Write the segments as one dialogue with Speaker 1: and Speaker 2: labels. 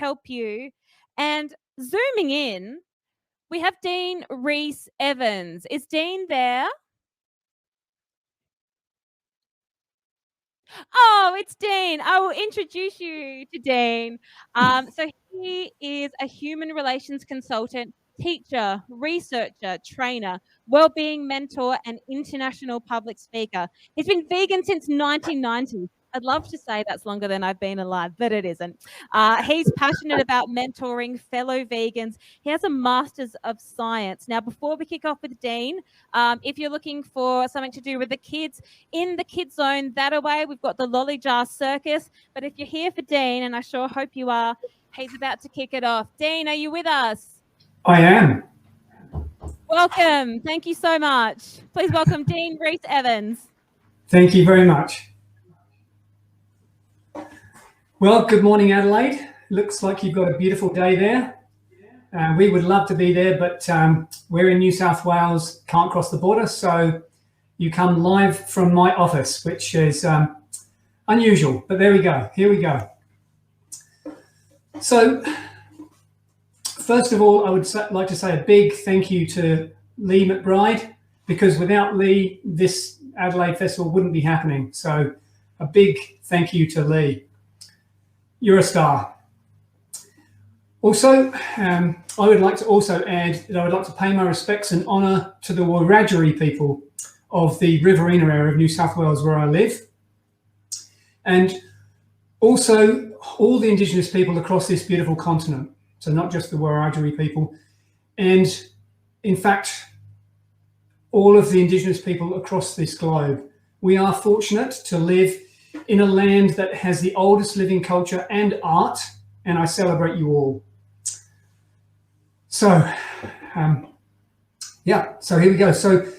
Speaker 1: help you. And zooming in, we have Dean Rees-Evans. Is Dean there? Oh, it's Dean. I will introduce you to Dean. So he is a human relations consultant, teacher, researcher, trainer, well-being mentor, and international public speaker. He's been vegan since 1990. I'd love to say that's longer than I've been alive, but it isn't. He's passionate about mentoring fellow vegans. He has a Master's of Science. Now, before we kick off with Dean, if you're looking for something to do with the kids, in the kids zone that away, we've got the Lolly Jar Circus. But if you're here for Dean, and I sure hope you are, he's about to kick it off. Dean, are you with us?
Speaker 2: I am.
Speaker 1: Welcome. Thank you so much. Please welcome Dean Rees-Evans.
Speaker 2: Thank you very much. Well, good morning, Adelaide. Looks like you've got a beautiful day there. We would love to be there, but we're in New South Wales, can't cross the border, so you come live from my office, which is unusual, but there we go. Here we go. So, first of all, I would like to say a big thank you to Lee McBride, because without Lee, this Adelaide Festival wouldn't be happening. So, a big thank you to Lee. You're a star. Also, I would like to also add that I would like to pay my respects and honour to the Wiradjuri people of the Riverina area of New South Wales where I live, and also all the Indigenous people across this beautiful continent, so not just the Wiradjuri people, and in fact all of the Indigenous people across this globe. We are fortunate to live in a land that has the oldest living culture and art, and I celebrate you all. So so here we go. So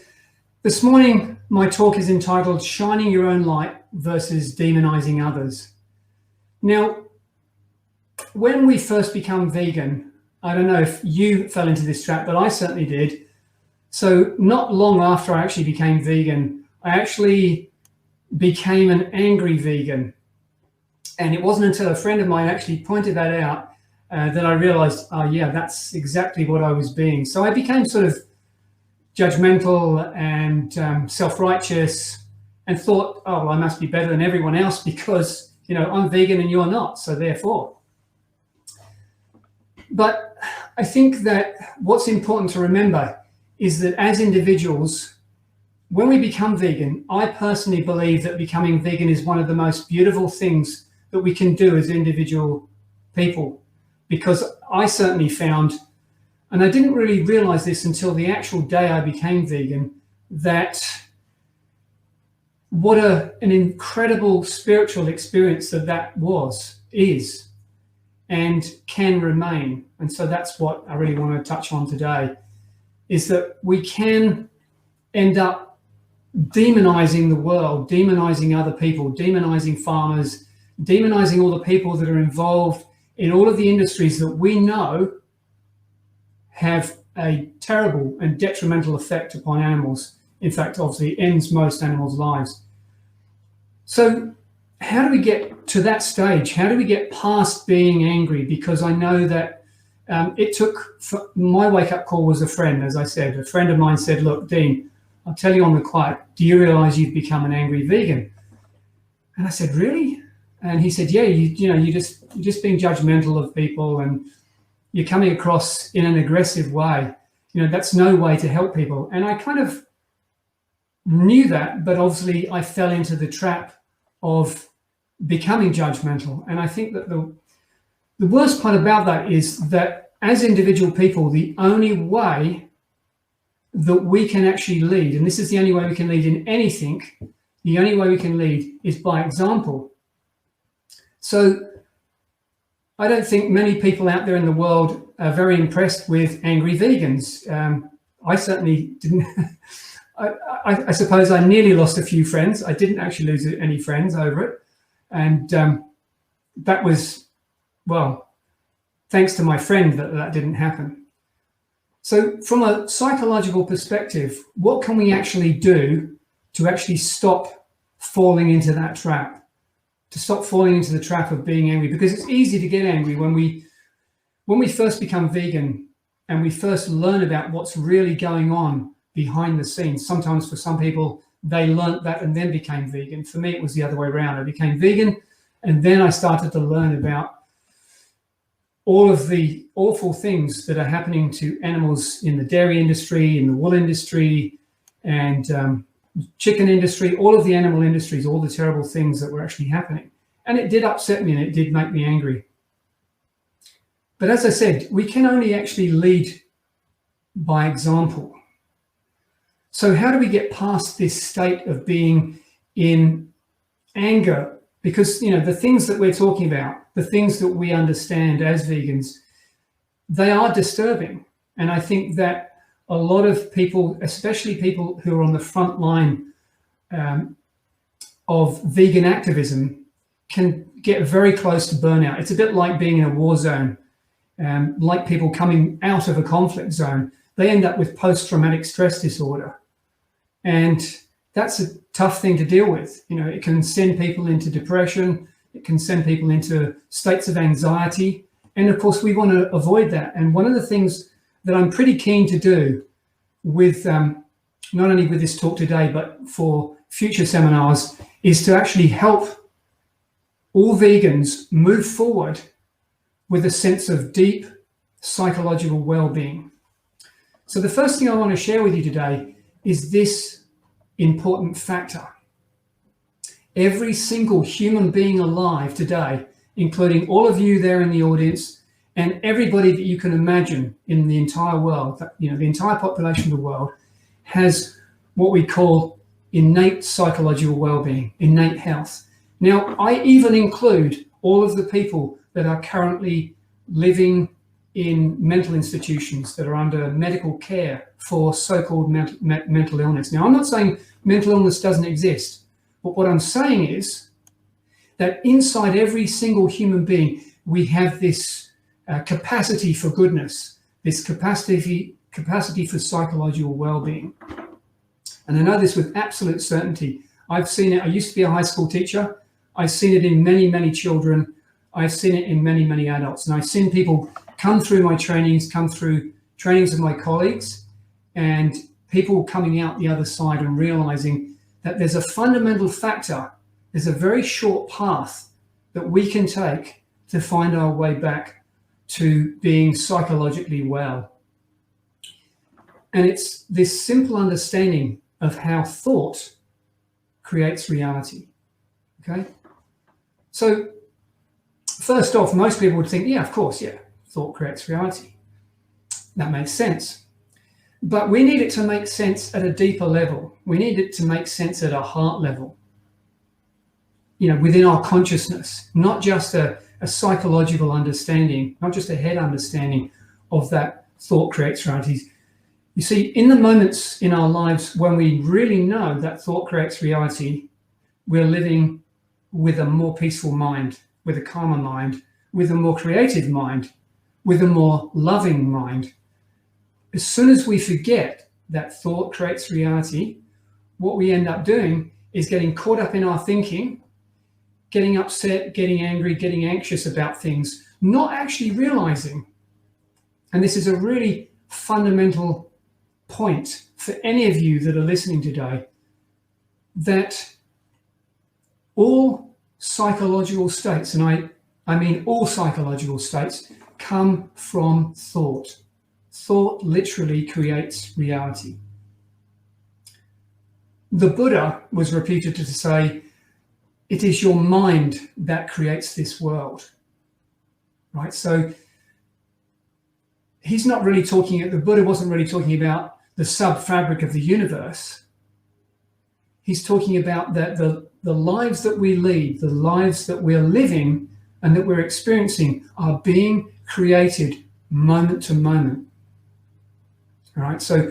Speaker 2: this morning, my talk is entitled Shining Your Own Light versus Demonizing Others. Now, when we first become vegan, I don't know if you fell into this trap, but I certainly did. So not long after I actually became vegan, I actually became an angry vegan. And it wasn't until a friend of mine actually pointed that out that I realized, oh yeah, that's exactly what I was being. So I became sort of judgmental and self-righteous and thought, oh, well, I must be better than everyone else because, you know, I'm vegan and you're not, so therefore. But I think that what's important to remember is that as individuals, when we become vegan, I personally believe that becoming vegan is one of the most beautiful things that we can do as individual people, because I certainly found, and I didn't really realize this until the actual day I became vegan, that what an incredible spiritual experience that is, and can remain. And so that's what I really want to touch on today, is that we can end up demonizing the world, demonizing other people, demonizing farmers, demonizing all the people that are involved in all of the industries that we know have a terrible and detrimental effect upon animals. In fact, obviously ends most animals' lives. So how do we get to that stage? How do we get past being angry? Because I know that my wake-up call was a friend, as I said. A friend of mine said, look, Dean, I'll tell you on the quiet, do you realize you've become an angry vegan? And I said, really? And he said, yeah, you're just being judgmental of people and you're coming across in an aggressive way. You know, that's no way to help people. And I kind of knew that, but obviously I fell into the trap of becoming judgmental. And I think that the worst part about that is that as individual people, the only way that we can actually lead, and this is the only way we can lead in anything, the only way we can lead is by example. So I don't think many people out there in the world are very impressed with angry vegans. I certainly didn't. I suppose I nearly lost a few friends. I didn't actually lose any friends over it. And that was, well, thanks to my friend that didn't happen. So from a psychological perspective, what can we actually do to actually stop falling into that trap? To stop falling into the trap of being angry? Because it's easy to get angry when we when we first become vegan and we first learn about what's really going on behind the scenes, sometimes for some people, they learnt that and then became vegan. For me, it was the other way around. I became vegan and then I started to learn about all of the awful things that are happening to animals in the dairy industry, in the wool industry, and chicken industry, all of the animal industries, all the terrible things that were actually happening. And it did upset me and it did make me angry. But as I said, we can only actually lead by example. So how do we get past this state of being in anger? Because, the things that we're talking about, the things that we understand as vegans, they are disturbing. And I think that a lot of people, especially people who are on the front line of vegan activism, can get very close to burnout. It's a bit like being in a war zone, like people coming out of a conflict zone. They end up with post-traumatic stress disorder. And that's a tough thing to deal with. It can send people into depression. It can send people into states of anxiety. And of course, we want to avoid that. And one of the things that I'm pretty keen to do with, not only with this talk today, but for future seminars, is to actually help all vegans move forward with a sense of deep psychological well-being. So the first thing I want to share with you today is this important factor. Every single human being alive today, including all of you there in the audience and everybody that you can imagine in the entire world, the entire population of the world, has what we call innate psychological well-being, innate health. Now, I even include all of the people that are currently living in mental institutions that are under medical care for so-called mental illness. Now, I'm not saying mental illness doesn't exist, but what I'm saying is that inside every single human being, we have this capacity for goodness, this capacity for psychological well-being. And I know this with absolute certainty. I've seen it. I used to be a high school teacher. I've seen it in many, many children. I've seen it in many, many adults. And I've seen people come through my trainings, come through trainings of my colleagues, and people coming out the other side and realizing that there's a fundamental factor, there's a very short path that we can take to find our way back to being psychologically well. And it's this simple understanding of how thought creates reality. Okay? So first off, most people would think, yeah, of course, yeah, thought creates reality. That makes sense. But we need it to make sense at a deeper level. We need it to make sense at a heart level, within our consciousness, not just a psychological understanding, not just a head understanding of that thought creates reality. You see, in the moments in our lives when we really know that thought creates reality, we're living with a more peaceful mind, with a calmer mind, with a more creative mind, with a more loving mind. As soon as we forget that thought creates reality, what we end up doing is getting caught up in our thinking, getting upset, getting angry, getting anxious about things, not actually realizing, and this is a really fundamental point for any of you that are listening today, that all psychological states, and I mean all psychological states, come from thought. Thought literally creates reality. The Buddha was reputed to say, it is your mind that creates this world, right? So he's not really the Buddha wasn't really talking about the sub-fabric of the universe. He's talking about that the lives that we lead, the lives that we're living and that we're experiencing are being created moment to moment. All right, so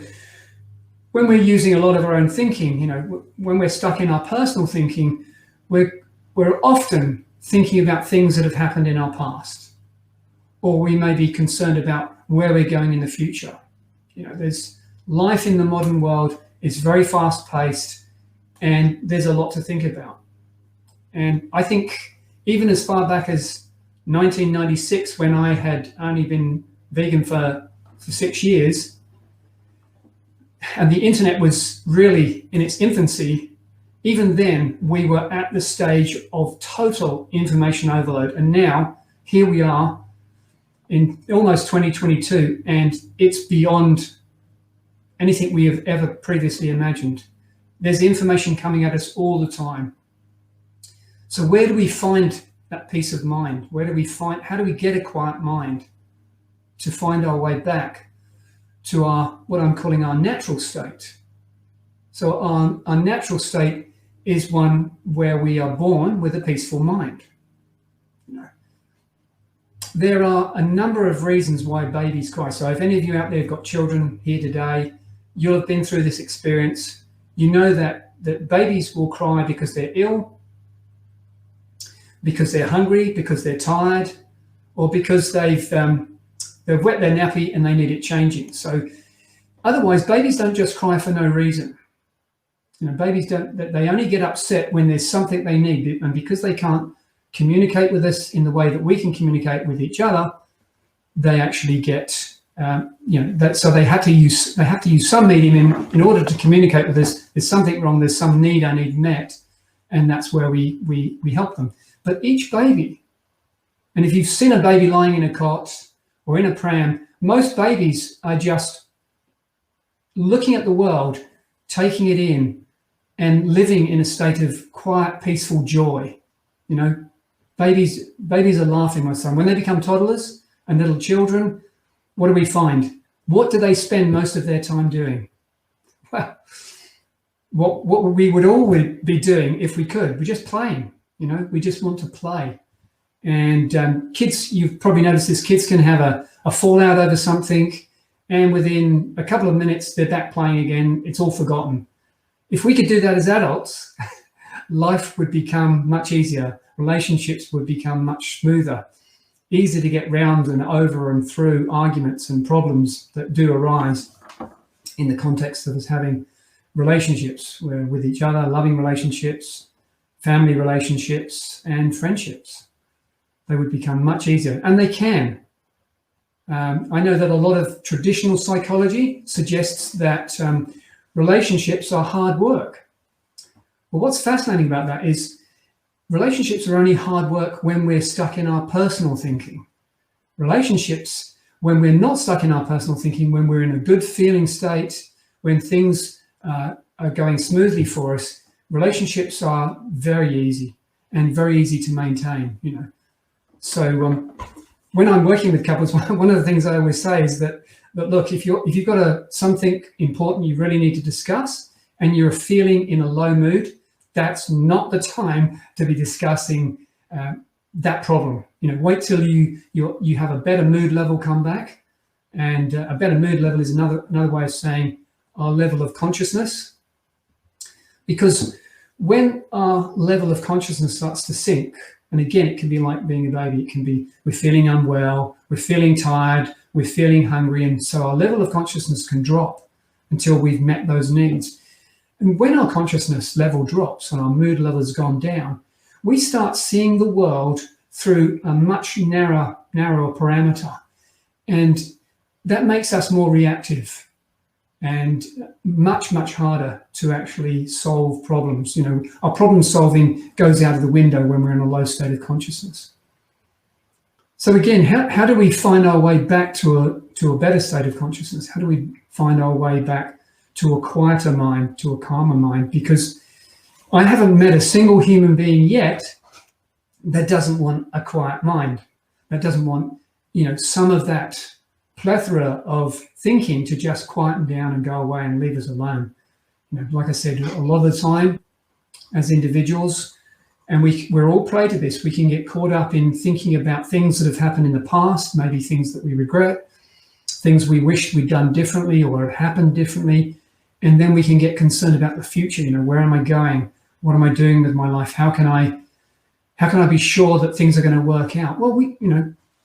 Speaker 2: when we're using a lot of our own thinking, when we're stuck in our personal thinking, we're often thinking about things that have happened in our past, or we may be concerned about where we're going in the future. There's life in the modern world is very fast-paced, and there's a lot to think about. And I think even as far back as 1996, when I had only been vegan for 6 years, and the internet was really in its infancy, even then we were at the stage of total information overload. And now here we are in almost 2022, and it's beyond anything we have ever previously imagined. There's information coming at us all the time. So where do we find that peace of mind? How do we get a quiet mind to find our way back to what I'm calling our natural state? So our natural state is one where we are born with a peaceful mind. There are a number of reasons why babies cry. So if any of you out there have got children here today, you'll have been through this experience. You know that babies will cry because they're ill, because they're hungry, because they're tired, or because they've wet their nappy and they need it changing. So otherwise, babies don't just cry for no reason. Babies they only get upset when there's something they need, and because they can't communicate with us in the way that we can communicate with each other, they actually get so they have to use some medium in order to communicate with us. There's something wrong, there's some need I need met, and that's where we help them. But each baby, and if you've seen a baby lying in a cot or in a pram, most babies are just looking at the world, taking it in, and living in a state of quiet, peaceful joy. Babies are laughing, my son. When they become toddlers and little children, what do we find? What do they spend most of their time doing? Well, what we would all be doing if we could, we're just playing. We just want to play. And kids, you've probably noticed this, kids can have a fallout over something, and within a couple of minutes, they're back playing again. It's all forgotten. If we could do that as adults, life would become much easier. Relationships would become much smoother, easier to get round and over and through arguments and problems that do arise in the context of us having relationships with each other, loving relationships, family relationships, and friendships. They would become much easier, and they can. I know that a lot of traditional psychology suggests that relationships are hard work. Well, what's fascinating about that is relationships are only hard work when we're stuck in our personal thinking. Relationships, when we're not stuck in our personal thinking, when we're in a good feeling state, when things are going smoothly for us, relationships are very easy and very easy to maintain. So when I'm working with couples, one of the things I always say is that look, if you've got something important you really need to discuss and you're feeling in a low mood, that's not the time to be discussing that problem. Wait till you have a better mood level come back, and a better mood level is another way of saying our level of consciousness. Because when our level of consciousness starts to sink, and again, it can be like being a baby. It can be we're feeling unwell, we're feeling tired, we're feeling hungry, and so our level of consciousness can drop until we've met those needs. And when our consciousness level drops and our mood level has gone down, we start seeing the world through a much narrower parameter. And that makes us more reactive and much, much harder to actually solve problems. Our problem solving goes out of the window when we're in a low state of consciousness. So again, how do we find our way back to a better state of consciousness? How do we find our way back to a quieter mind, to a calmer mind? Because I haven't met a single human being yet that doesn't want a quiet mind, that doesn't want, some of that plethora of thinking to just quieten down and go away and leave us alone. Like I said, a lot of the time as individuals, and we're all prey to this, we can get caught up in thinking about things that have happened in the past, maybe things that we regret, things we wish we'd done differently or had happened differently. And then we can get concerned about the future. Where am I going? What am I doing with my life? How can I be sure that things are going to work out? Well,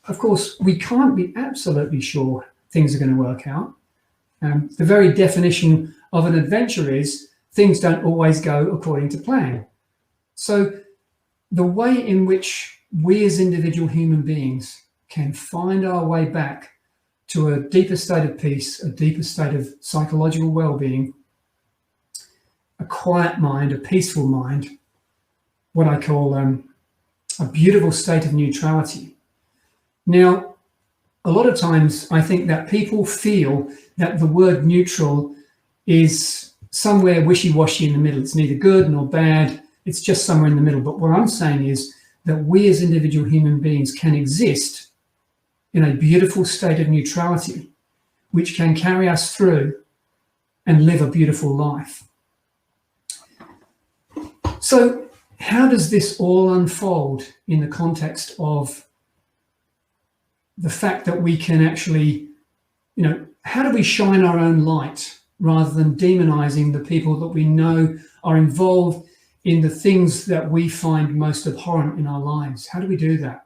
Speaker 2: of course, we can't be absolutely sure things are going to work out. The very definition of an adventure is things don't always go according to plan. So the way in which we as individual human beings can find our way back to a deeper state of peace, a deeper state of psychological well-being, a quiet mind, a peaceful mind, what I call a beautiful state of neutrality. Now, a lot of times I think that people feel that the word neutral is somewhere wishy-washy in the middle. It's neither good nor bad. It's just somewhere in the middle. But what I'm saying is that we as individual human beings can exist in a beautiful state of neutrality, which can carry us through and live a beautiful life. So how does this all unfold in the context of the fact that we can actually, how do we shine our own light rather than demonizing the people that we know are involved in the things that we find most abhorrent in our lives? How do we do that?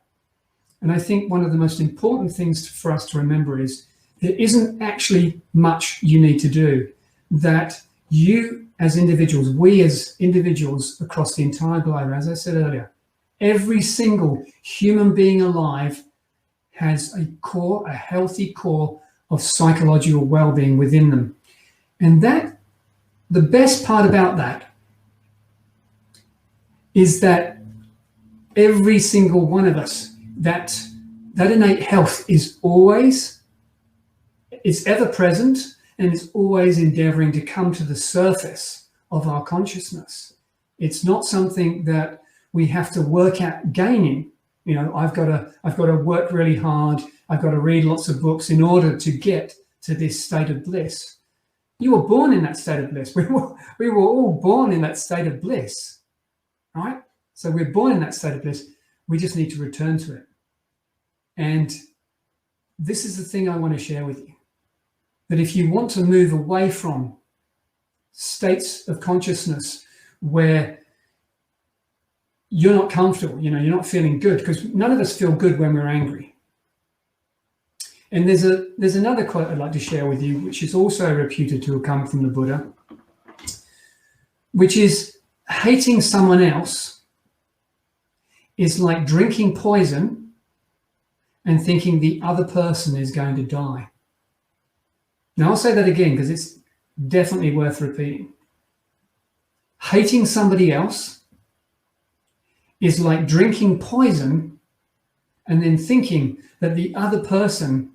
Speaker 2: And I think one of the most important things for us to remember is there isn't actually much you need to do. That you as individuals, we as individuals across the entire globe, as I said earlier, every single human being alive has a core, a healthy core of psychological well-being within them. And that, the best part about that is that every single one of us, that innate health is ever present, and it's always endeavoring to come to the surface of our consciousness. It's not something that we have to work at gaining. I've got to work really hard. I've got to read lots of books in order to get to this state of bliss. You were born in that state of bliss. We were all born in that state of bliss, right? So we're born in that state of bliss. We just need to return to it. And this is the thing I want to share with you, that if you want to move away from states of consciousness where you're not comfortable, you're not feeling good, because none of us feel good when we're angry. And there's another quote I'd like to share with you, which is also reputed to have come from the Buddha, which is, hating someone else is like drinking poison and thinking the other person is going to die. Now, I'll say that again because it's definitely worth repeating. Hating somebody else is like drinking poison and then thinking that the other person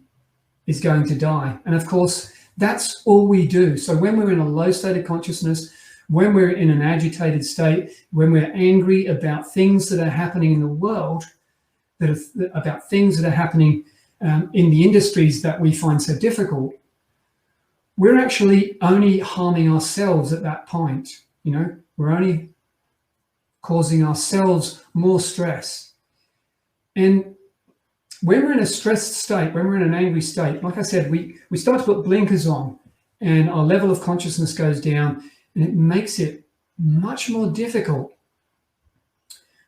Speaker 2: is going to die. And of course, that's all we do. So when we're in a low state of consciousness, when we're in an agitated state, when we're angry about things that are happening in the world, about things that are happening in the industries that we find so difficult, we're actually only harming ourselves at that point. We're only causing ourselves more stress. And when we're in a stressed state, when we're in an angry state, like I said, we start to put blinkers on and our level of consciousness goes down, and it makes it much more difficult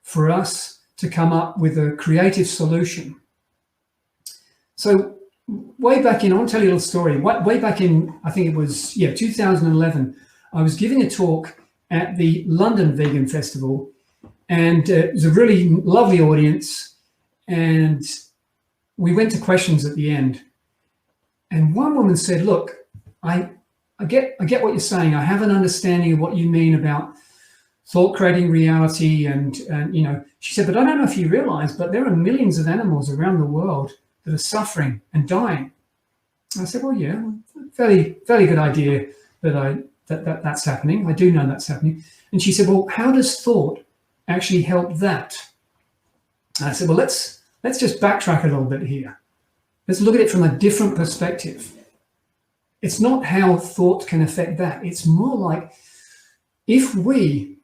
Speaker 2: for us to come up with a creative solution. So way back in, I want to tell you a little story. Way back in, I think it was, 2011, I was giving a talk at the London Vegan Festival, and it was a really lovely audience, and we went to questions at the end. And one woman said, look, I get what you're saying. I have an understanding of what you mean about thought creating reality. And she said, but I don't know if you realize, but there are millions of animals around the world that are suffering and dying. And I said, well, yeah, fairly good idea that's happening. I do know that's happening. And she said, well, how does thought actually help that? And I said, well, let's just backtrack a little bit here. Let's look at it from a different perspective. It's not how thought can affect that. It's more like, if we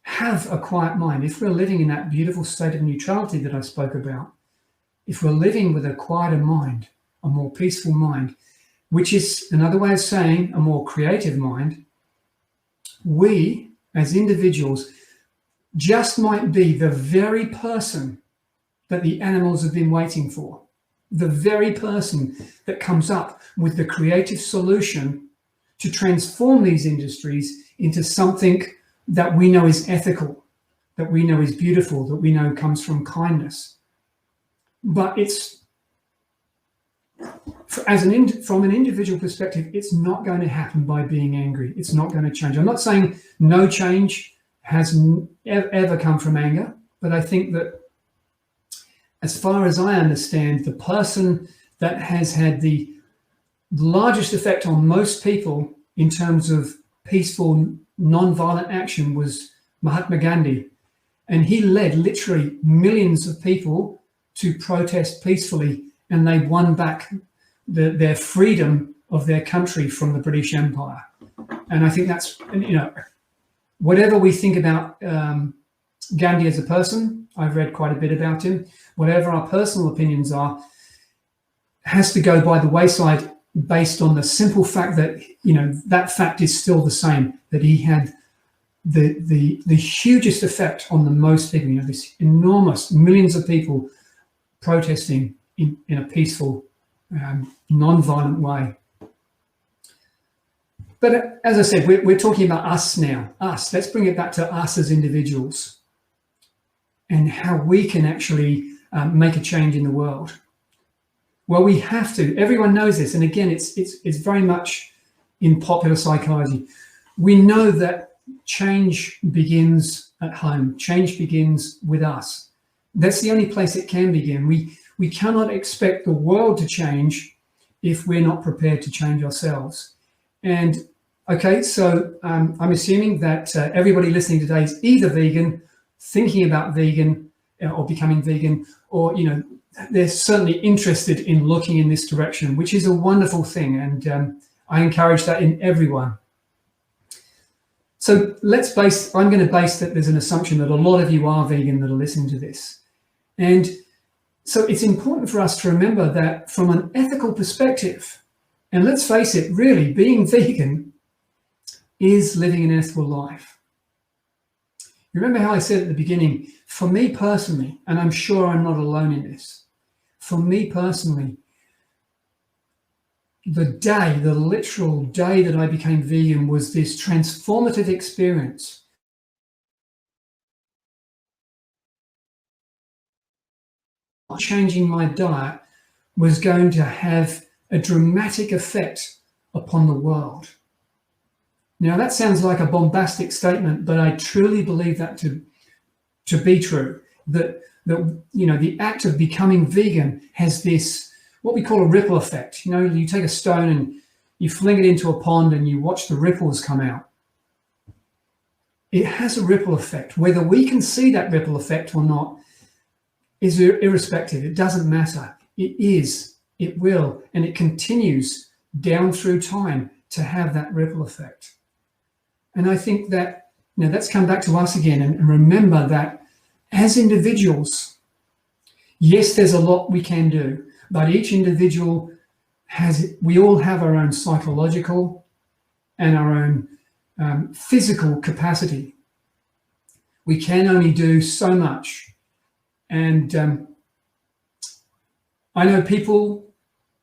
Speaker 2: have a quiet mind, if we're living in that beautiful state of neutrality that I spoke about, if we're living with a quieter mind, a more peaceful mind, which is another way of saying a more creative mind, we as individuals just might be the very person that the animals have been waiting for. The very person that comes up with the creative solution to transform these industries into something that we know is ethical, that we know is beautiful, that we know comes from kindness. But it's, from an individual perspective, it's not going to happen by being angry. It's not going to change. I'm not saying no change has ever come from anger, but I think that, as far as I understand, the person that has had the largest effect on most people in terms of peaceful, non-violent action was Mahatma Gandhi. And he led literally millions of people to protest peacefully, and they won back their freedom of their country from the British Empire. And I think that's, whatever we think about Gandhi as a person, I've read quite a bit about him, whatever our personal opinions are, has to go by the wayside based on the simple fact that, that fact is still the same, that he had the hugest effect on the most people, this enormous millions of people protesting in a peaceful, non-violent way. But as I said, we're talking about us now, us. Let's bring it back to us as individuals and how we can actually make a change in the world. Well, we have to. Everyone knows this. And again, it's very much in popular psychology. We know that change begins at home. Change begins with us. That's the only place it can begin. We cannot expect the world to change if we're not prepared to change ourselves. And okay, so I'm assuming that everybody listening today is either vegan, thinking about vegan, or becoming vegan, or they're certainly interested in looking in this direction, which is a wonderful thing, and I encourage that in everyone. So I'm going to base that there's an assumption that a lot of you are vegan that are listening to this. And so it's important for us to remember that from an ethical perspective, and let's face it, really, being vegan is living an ethical life. You remember how I said at the beginning, for me personally, and I'm sure I'm not alone in this, for me personally, the literal day that I became vegan was this transformative experience. Changing my diet was going to have a dramatic effect upon the world. Now that sounds like a bombastic statement, but I truly believe that to be true. That the act of becoming vegan has this, what we call a ripple effect. You take a stone and you fling it into a pond and you watch the ripples come out. It has a ripple effect. Whether we can see that ripple effect or not is irrespective. It doesn't matter. It is, it will, and it continues down through time to have that ripple effect. And I think that, let's come back to us again and remember that as individuals, yes, there's a lot we can do, but each individual we all have our own psychological and our own physical capacity. We can only do so much. And I know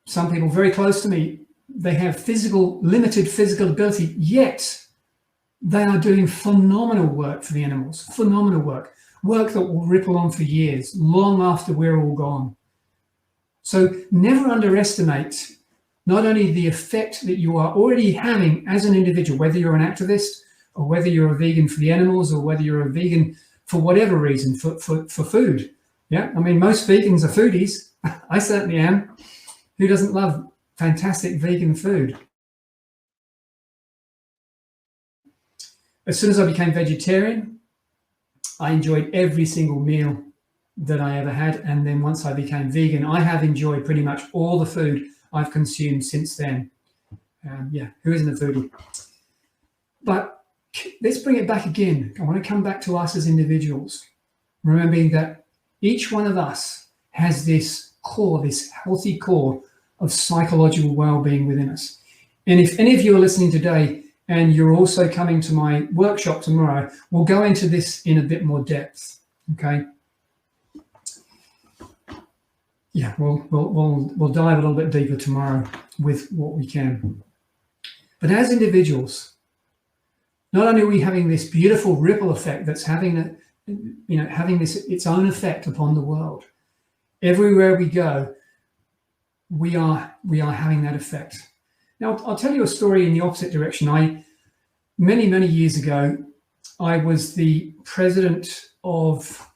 Speaker 2: some people very close to me, they have limited physical ability, yet they are doing phenomenal work for the animals, phenomenal work that will ripple on for years, long after we're all gone. So never underestimate not only the effect that you are already having as an individual, whether you're an activist or whether you're a vegan for the animals or whether you're a vegan for whatever reason, for food. Yeah, I mean, most vegans are foodies. I certainly am. Who doesn't love fantastic vegan food? As soon as I became vegetarian, I enjoyed every single meal that I ever had. And then once I became vegan, I have enjoyed pretty much all the food I've consumed since then. Who isn't a foodie? But let's bring it back again. I want to come back to us as individuals, remembering that each one of us has this core, this healthy core of psychological well-being within us. And if any of you are listening today and you're also coming to my workshop tomorrow, we'll go into this in a bit more depth, okay? Yeah, we'll dive a little bit deeper tomorrow with what we can. But as individuals, not only are we having this beautiful ripple effect that's having having its own effect upon the world. Everywhere we go, we are having that effect. Now, I'll tell you a story in the opposite direction. Many years ago, I was the president of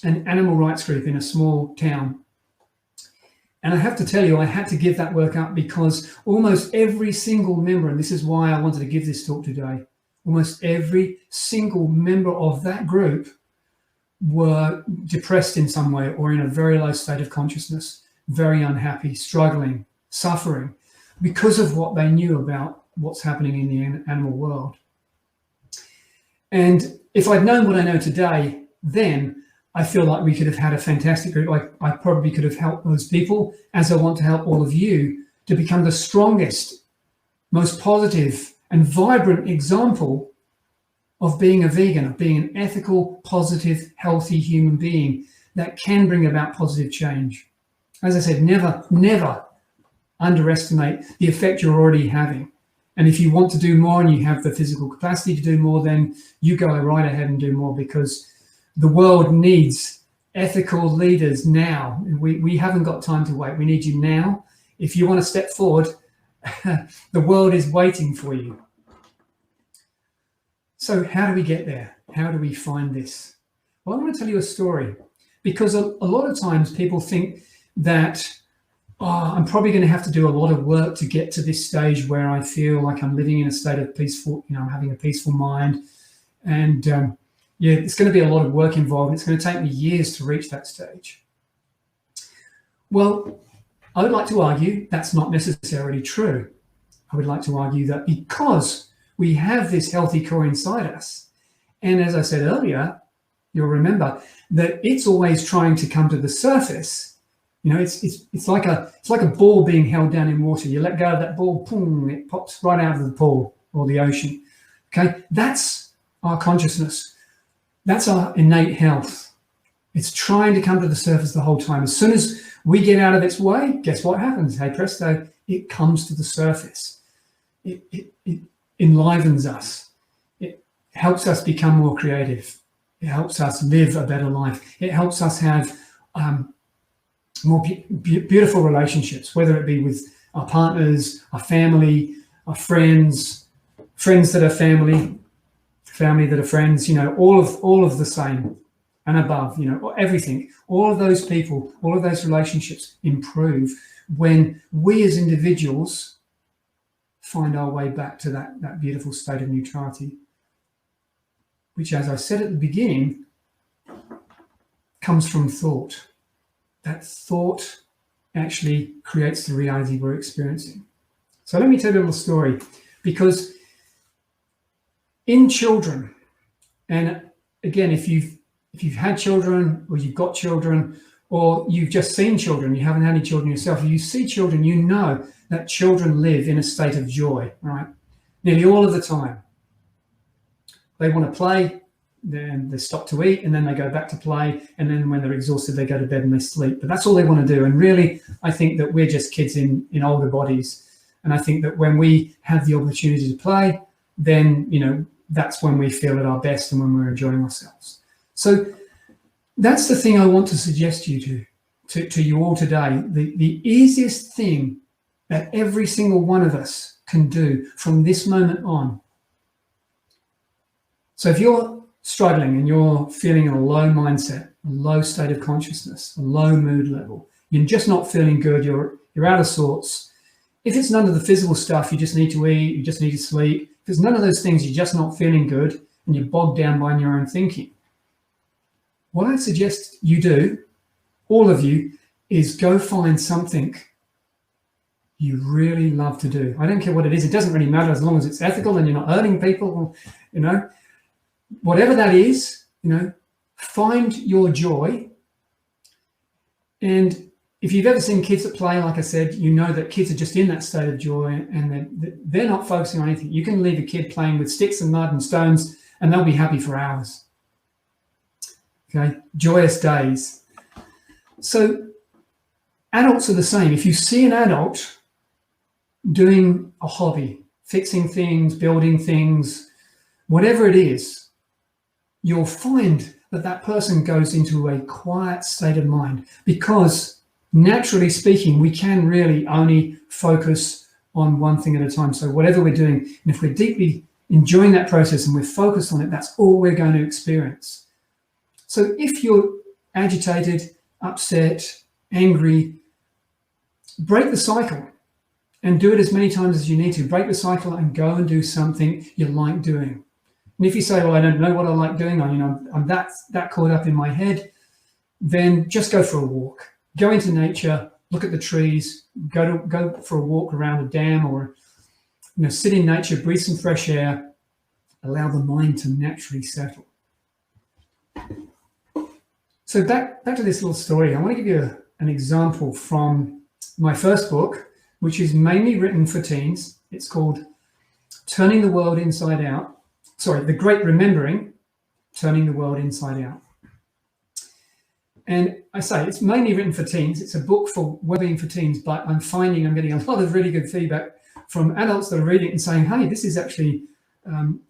Speaker 2: an animal rights group in a small town. And I have to tell you, I had to give that work up because almost every single member, and this is why I wanted to give this talk today, almost every single member of that group were depressed in some way or in a very low state of consciousness, very unhappy, struggling, suffering because of what they knew about what's happening in the animal world. And if I'd known what I know today, then I feel like we could have had a fantastic group. I probably could have helped those people, as I want to help all of you, to become the strongest, most positive and vibrant example of being a vegan, of being an ethical, positive, healthy human being that can bring about positive change. As I said, never underestimate the effect you're already having. And if you want to do more and you have the physical capacity to do more, then you go right ahead and do more, because the world needs ethical leaders now. We haven't got time to wait. We need you now. If you want to step forward, the world is waiting for you. So how do we get there? How do we find this? Well, I want to tell you a story, because a lot of times people think that, I'm probably going to have to do a lot of work to get to this stage where I feel like I'm living in a state of peaceful, having a peaceful mind. And it's going to be a lot of work involved. It's going to take me years to reach that stage. Well, I would like to argue that's not necessarily true. I would like to argue that because we have this healthy core inside us, and as I said earlier, you'll remember that it's always trying to come to the surface. It's like a ball being held down in water. You let go of that ball, boom, it pops right out of the pool or the ocean. Okay, that's our consciousness. That's our innate health. It's trying to come to the surface the whole time. As soon as we get out of its way, guess what happens? Hey, presto, it comes to the surface. It enlivens us. It helps us become more creative. It helps us live a better life. It helps us have more beautiful relationships, whether it be with our partners, our family, our friends that are family that are friends, all of the same and above, everything. All of those people, all of those relationships improve when we as individuals find our way back to that beautiful state of neutrality, which, as I said at the beginning, comes from thought. That thought actually creates the reality we're experiencing. So let me tell you a little story, because in children, and again, if you've had children, or you've got children, or you've just seen children, you haven't had any children yourself, if you see children, you know that children live in a state of joy, right? Nearly all of the time. They want to play, then they stop to eat, and then they go back to play, and then when they're exhausted, they go to bed and they sleep. But that's all they want to do. And really, I think that we're just kids in older bodies. And I think that when we have the opportunity to play, then, that's when we feel at our best and when we're enjoying ourselves. So that's the thing I want to suggest to you all today. The easiest thing that every single one of us can do from this moment on. So if you're struggling and you're feeling a low mindset, a low state of consciousness, a low mood level, you're just not feeling good, you're out of sorts. If it's none of the physical stuff, you just need to eat, you just need to sleep. If it's none of those things, you're just not feeling good and you're bogged down by your own thinking. What I suggest you do, all of you, is go find something you really love to do. I don't care what it is. It doesn't really matter as long as it's ethical and you're not hurting people, whatever that is, find your joy. And if you've ever seen kids at play, like I said, you know that kids are just in that state of joy and they're not focusing on anything. You can leave a kid playing with sticks and mud and stones and they'll be happy for hours. Okay, joyous days. So adults are the same. If you see an adult doing a hobby, fixing things, building things, whatever it is, you'll find but that person goes into a quiet state of mind, because naturally speaking, we can really only focus on one thing at a time. So whatever we're doing, and if we're deeply enjoying that process and we're focused on it, that's all we're going to experience. So if you're agitated, upset, angry, break the cycle and do it as many times as you need to. Break the cycle and go and do something you like doing. And if you say, well, I don't know what I like doing, I'm that caught up in my head, then just go for a walk. Go into nature, look at the trees, go for a walk around a dam, or sit in nature, breathe some fresh air, allow the mind to naturally settle. So back to this little story. I want to give you an example from my first book, which is mainly written for teens. It's called Turning the World Inside Out. Sorry, The Great Remembering, Turning the World Inside Out. And I say it's mainly written for teens. It's a book for wellbeing for teens, but I'm finding I'm getting a lot of really good feedback from adults that are reading it and saying, hey, this is actually,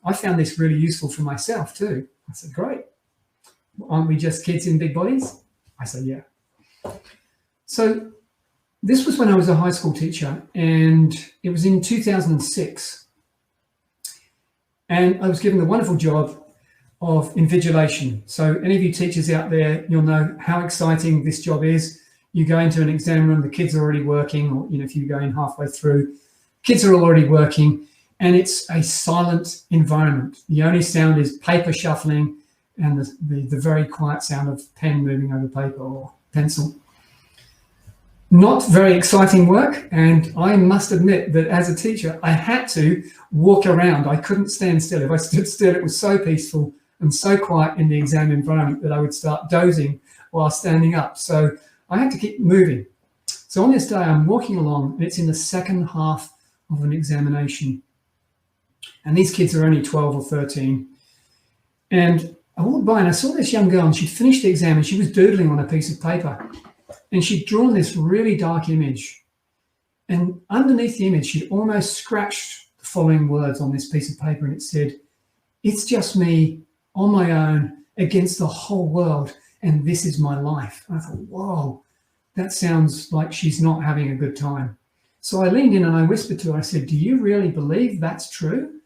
Speaker 2: I found this really useful for myself too. I said, great. Aren't we just kids in big bodies? I said, yeah. So this was when I was a high school teacher, and it was in 2006. And I was given the wonderful job of invigilation. So any of you teachers out there, you'll know how exciting this job is. You go into an exam room, the kids are already working, or if you go in halfway through, kids are already working, and it's a silent environment. The only sound is paper shuffling and the very quiet sound of pen moving over paper or pencil. Not very exciting work, and I must admit that as a teacher, I had to walk around. I couldn't stand still. If I stood still, it was so peaceful and so quiet in the exam environment that I would start dozing while standing up. So I had to keep moving. So on this day, I'm walking along, and it's in the second half of an examination. And these kids are only 12 or 13. And I walked by and I saw this young girl, and she'd finished the exam and she was doodling on a piece of paper. And she'd drawn this really dark image. And underneath the image, she'd almost scratched the following words on this piece of paper. And it said, "It's just me on my own against the whole world, and this is my life." And I thought, whoa, that sounds like she's not having a good time. So I leaned in and I whispered to her, I said, "Do you really believe that's true?"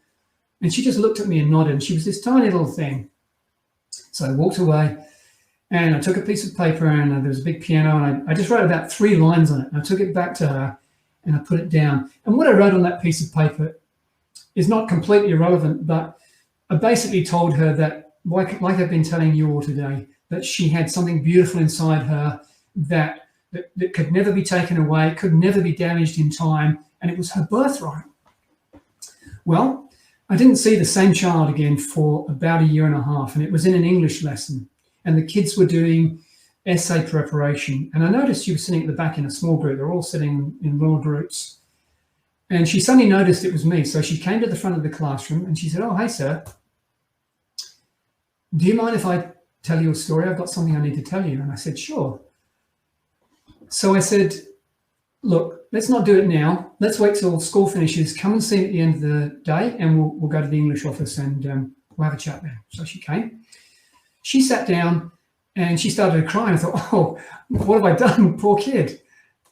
Speaker 2: And she just looked at me and nodded. And she was this tiny little thing. So I walked away and I took a piece of paper, and there was a big piano, and I just wrote about 3 lines on it. And I took it back to her and I put it down. And what I wrote on that piece of paper is not completely irrelevant, but I basically told her that, like I've been telling you all today, that she had something beautiful inside her that could never be taken away, could never be damaged in time, and it was her birthright. Well, I didn't see the same child again for about 1.5 years, and it was in an English lesson, and the kids were doing essay preparation. And I noticed she was sitting at the back in a small group. They're all sitting in little groups. And she suddenly noticed it was me. So she came to the front of the classroom and she said, "Oh, hey, sir. Do you mind if I tell you a story? I've got something I need to tell you." And I said, "Sure." So I said, "Look, let's not do it now. Let's wait till school finishes. Come and see me at the end of the day, and we'll go to the English office and we'll have a chat there." So she came. She sat down and she started to cry. And I thought, oh, what have I done? Poor kid.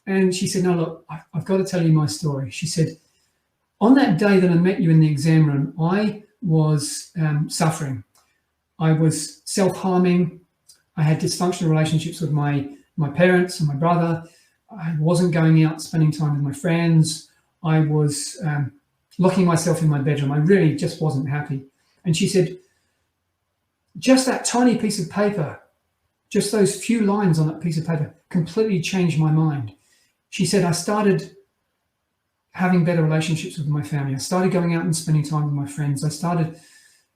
Speaker 2: And she said, "No, look, I've got to tell you my story." She said, "On that day that I met you in the exam room, I was suffering. I was self-harming. I had dysfunctional relationships with my parents and my brother. I wasn't going out, spending time with my friends. I was locking myself in my bedroom. I really just wasn't happy." And she said, "Just that tiny piece of paper, just those few lines on that piece of paper completely changed my mind." She said, "I started having better relationships with my family. I started going out and spending time with my friends. I started,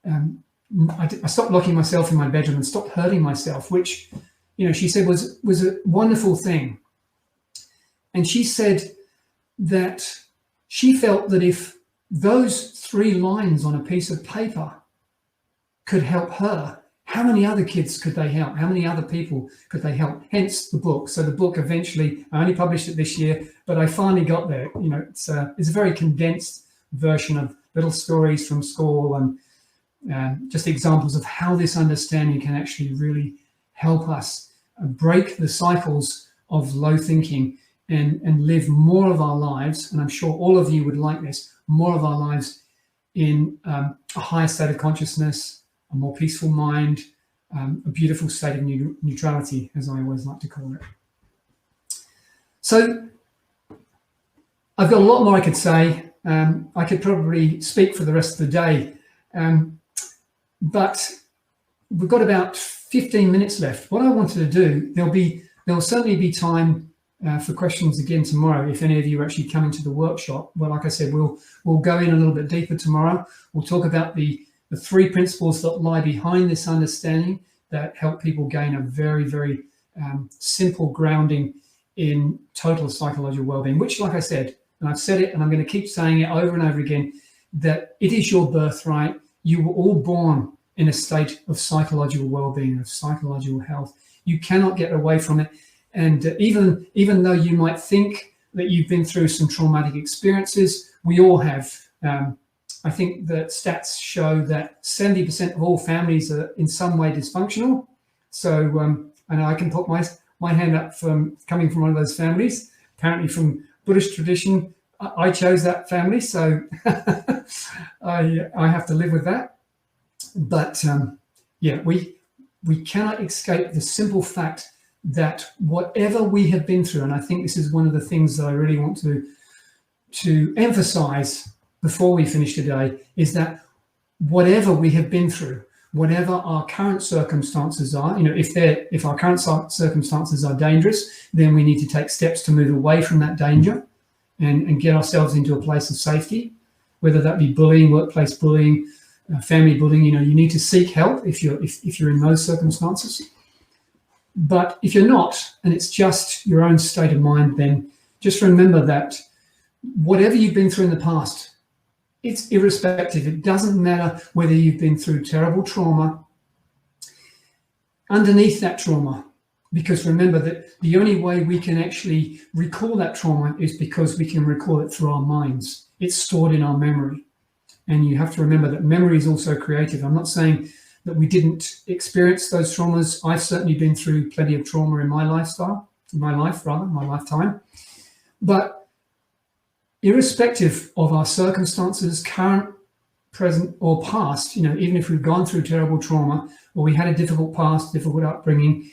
Speaker 2: I stopped locking myself in my bedroom and stopped hurting myself," which, she said was a wonderful thing. And she said that she felt that if those 3 lines on a piece of paper could help her, how many other kids could they help? How many other people could they help? Hence the book. So the book eventually, I only published it this year, but I finally got there. It's a very condensed version of little stories from school and just examples of how this understanding can actually really help us break the cycles of low thinking and live more of our lives. And I'm sure all of you would like this, more of our lives in a higher state of consciousness, a more peaceful mind, a beautiful state of neutrality, as I always like to call it. So I've got a lot more I could say. I could probably speak for the rest of the day, but we've got about 15 minutes left. What I wanted to do, there'll certainly be time for questions again tomorrow. If any of you are actually coming to the workshop, well, like I said, we'll go in a little bit deeper tomorrow. We'll talk about the 3 principles that lie behind this understanding that help people gain a very, very simple grounding in total psychological well-being, which, like I said, and I've said it and I'm going to keep saying it over and over again, that it is your birthright. You were all born in a state of psychological well-being, of psychological health. You cannot get away from it. And even though you might think that you've been through some traumatic experiences, we all have. I think that stats show that 70% of all families are in some way dysfunctional. So, and I can put my hand up from coming from one of those families, apparently from Buddhist tradition. I chose that family, so I have to live with that. But yeah, we cannot escape the simple fact that whatever we have been through, and I think this is one of the things that I really want to emphasize before we finish today, is that whatever we have been through, whatever our current circumstances are, if our current circumstances are dangerous, then we need to take steps to move away from that danger and get ourselves into a place of safety, whether that be bullying, workplace bullying, family bullying. You need to seek help if you're in those circumstances. But if you're not, and it's just your own state of mind, then just remember that whatever you've been through in the past, it's irrespective. It doesn't matter whether you've been through terrible trauma, underneath that trauma, because remember that the only way we can actually recall that trauma is because we can recall it through our minds. It's stored in our memory. And you have to remember that memory is also creative. I'm not saying that we didn't experience those traumas. I've certainly been through plenty of trauma in my lifetime. But irrespective of our circumstances, current, present, or past, even if we've gone through terrible trauma or we had a difficult past, difficult upbringing,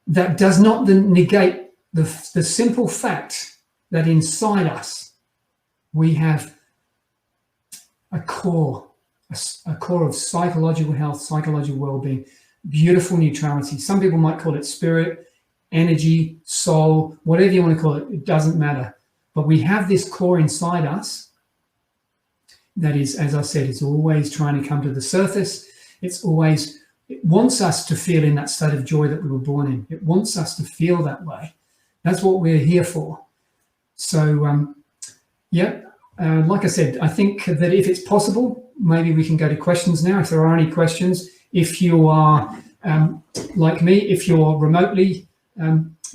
Speaker 2: that does not negate the simple fact that inside us we have a core of psychological health, psychological well-being, beautiful neutrality. Some people might call it spirit, energy, soul, whatever you want to call it. It doesn't matter. But we have this core inside us that is, as I said, it's always trying to come to the surface. It wants us to feel in that state of joy that we were born in. It wants us to feel that way. That's what we're here for. So, like I said, I think that if it's possible, maybe we can go to questions now, if there are any questions. If you are, like me, if you're remotely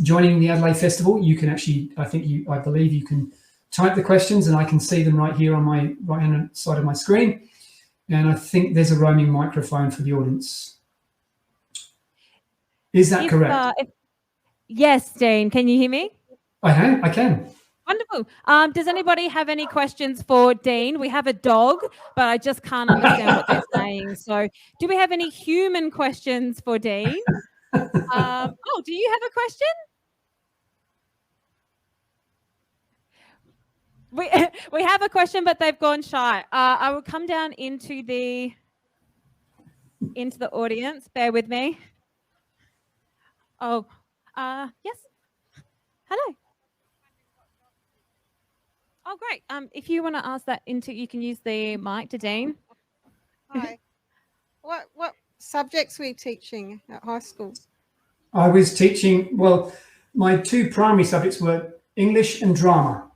Speaker 2: joining the Adelaide Festival, you can actually, I believe you can type the questions and I can see them right here on my right-hand side of my screen. And I think there's a roaming microphone for the audience. Is that correct?
Speaker 1: Yes, Dean, can you hear me?
Speaker 2: I can.
Speaker 1: Wonderful. Does anybody have any questions for Dean? We have a dog, but I just can't understand what they're saying. So do we have any human questions for Dean? Do you have a question? We have a question, but they've gone shy. I will come down into the audience. Bear with me. Oh, yes. Hello. Oh, great. If you want to ask that you can use the mic to Dean.
Speaker 3: Hi. What subjects were you teaching at high school?
Speaker 2: I was teaching, my 2 primary subjects were English and drama.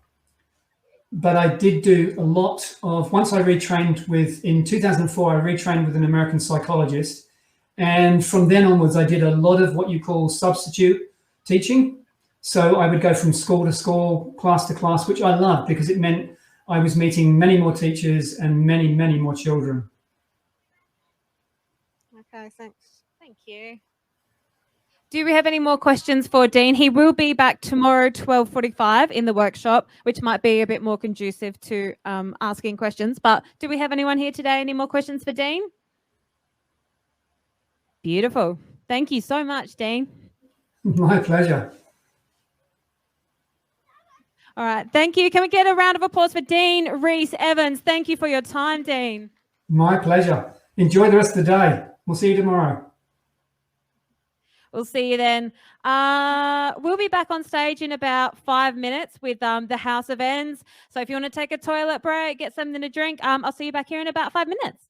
Speaker 2: But I did do a lot of, once I retrained in 2004, I retrained with an American psychologist. And from then onwards, I did a lot of what you call substitute teaching. So I would go from school to school, class to class, which I loved because it meant I was meeting many more teachers and many, many more children.
Speaker 3: Okay, thanks.
Speaker 1: Thank you. Do we have any more questions for Dean? He will be back tomorrow, 12:45 in the workshop, which might be a bit more conducive to asking questions. But do we have anyone here today? Any more questions for Dean? Beautiful. Thank you so much, Dean.
Speaker 2: My pleasure.
Speaker 1: All right. Thank you. Can we get a round of applause for Dean Rees-Evans? Thank you for your time, Dean.
Speaker 2: My pleasure. Enjoy the rest of the day. We'll see you tomorrow.
Speaker 1: We'll see you then. We'll be back on stage in about 5 minutes with the House of Ends. So if you want to take a toilet break, get something to drink, I'll see you back here in about 5 minutes.